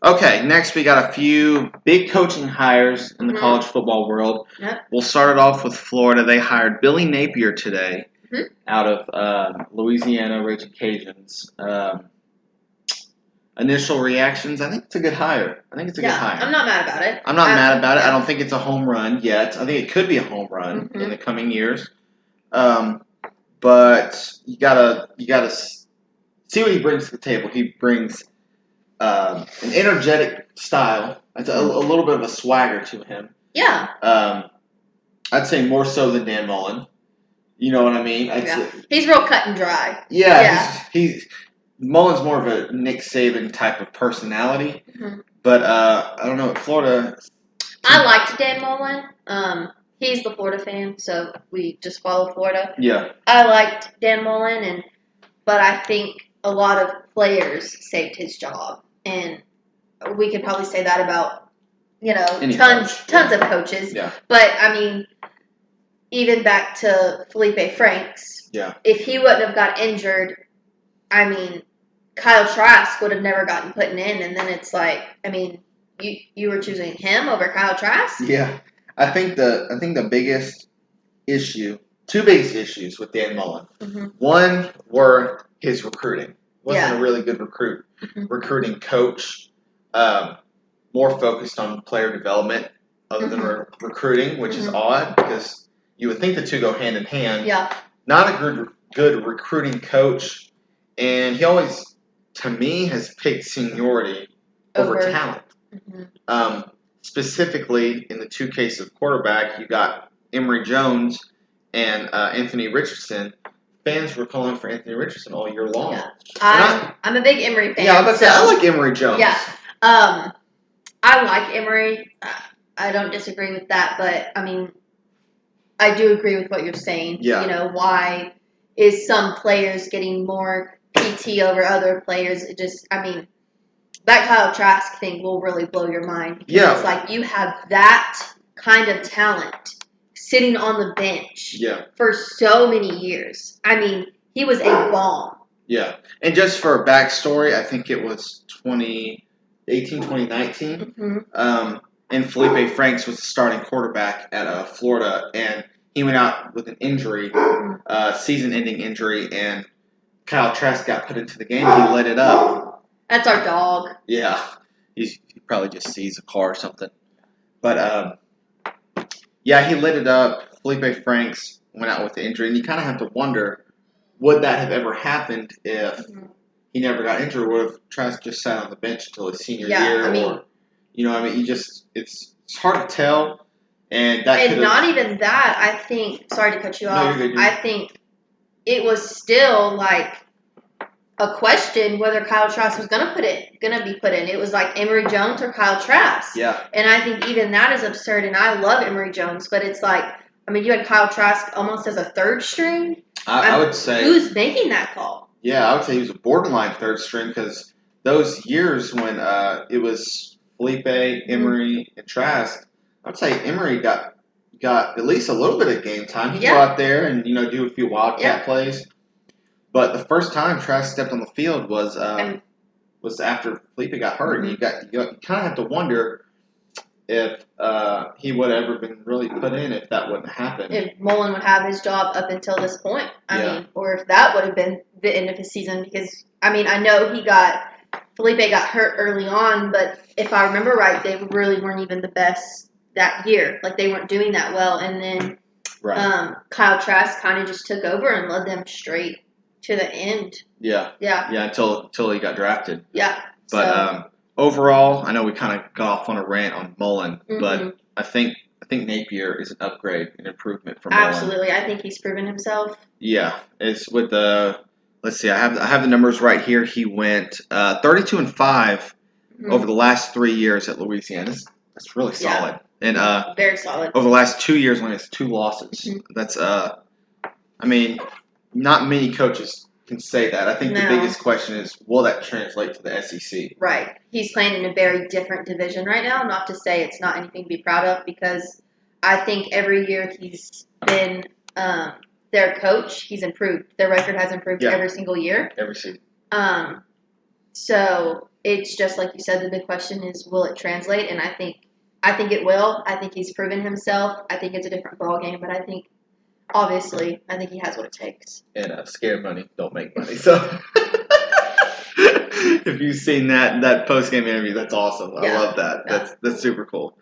Okay, next we got a few big coaching hires in the college football world. Yep. We'll start it off with Florida. They hired Billy Napier today out of Louisiana Raging Cajuns. Initial reactions, I think it's a good hire. I'm not mad about it. I'm not mad about it. I don't think it's a home run yet. I think it could be a home run in the coming years. But you gotta see what he brings to the table. He brings an energetic style. It's a little bit of a swagger to him. Yeah. I'd say more so than Dan Mullen. You know what I mean? He's real cut and dry. Yeah. He's Mullen's more of a Nick Saban type of personality. But I don't know. Florida. I liked Dan Mullen. He's the Florida fan, so we just follow Florida. Yeah. I liked Dan Mullen, but I think a lot of players saved his job, and we could probably say that about tons of coaches. Yeah. But I mean, even back to Felipe Franks. Yeah. If he wouldn't have got injured, I mean, Kyle Trask would have never gotten put in, and then it's like, I mean, you were choosing him over Kyle Trask? Yeah. I think the biggest issue, two biggest issues with Dan Mullen. One were his recruiting. Wasn't a really good recruiting coach. More focused on player development other than recruiting, which is odd because you would think the two go hand in hand. Yeah. Not a good recruiting coach, and he always, to me, has picked seniority over talent. Specifically, in the two cases of quarterback, you got Emory Jones and Anthony Richardson. Fans were calling for Anthony Richardson all year long. Yeah. I'm a big Emory fan. Yeah, I like Emory Jones. Yeah. I like Emory. I don't disagree with that, but I mean, I do agree with what you're saying. Yeah. Why is some players getting more PT over other players? That Kyle Trask thing will really blow your mind. Yeah. It's like you have that kind of talent sitting on the bench for so many years. I mean, he was a bomb. Yeah. And just for a backstory, I think it was 2018, 2019. And Felipe Franks was the starting quarterback at Florida, and he went out with an injury, season-ending injury, and Kyle Trask got put into the game. He lit it up. That's our dog. Yeah. He probably just sees a car or something. But, he lit it up. Felipe Franks went out with the injury, and you kind of have to wonder, would that have ever happened if he never got injured? Would have Trask just sat on the bench until his senior year? It's hard to tell. And not even that, I think, sorry to cut you off, I think it was still like a question whether Kyle Trask was gonna be put in. It was like Emory Jones or Kyle Trask. Yeah. And I think even that is absurd, and I love Emory Jones, but it's like, I mean, you had Kyle Trask almost as a third string. I would say, who's making that call? Yeah, I would say he was a borderline third string because those years when it was Felipe, Emory, and Trask, I would say Emory got at least a little bit of game time. He'd go out there and do a few wildcat plays. But the first time Trask stepped on the field was after Felipe got hurt, and you kind of have to wonder if he would have ever been really put in if that wouldn't happen. If Mullen would have his job up until this point, I mean, or if that would have been the end of his season, because I mean, I know Felipe got hurt early on, but if I remember right, they really weren't even the best that year. Like, they weren't doing that well, and then Kyle Trask kind of just took over and led them straight to the end. Yeah, until he got drafted. Yeah. But overall, I know we kind of got off on a rant on Mullen, but I think Napier is an upgrade, an improvement from Mullen. Absolutely, I think he's proven himself. Yeah, it's with the. Let's see, I have the numbers right here. He went 32-5 over the last 3 years at Louisiana. That's really solid. And very solid. Over the last 2 years, only has 2 losses. That's I mean, not many coaches can say that. I think the biggest question is, will that translate to the SEC? Right. He's playing in a very different division right now. Not to say it's not anything to be proud of, because I think every year he's been their coach, he's improved. Their record has improved every single year. Every season. So it's just like you said. The big question is, will it translate? And I think it will. I think he's proven himself. I think it's a different ball game, but I think obviously I think he has what it takes. And scared money don't make money. So if you've seen that post game interview, that's awesome. I Yeah. love that. Yeah. That's super cool.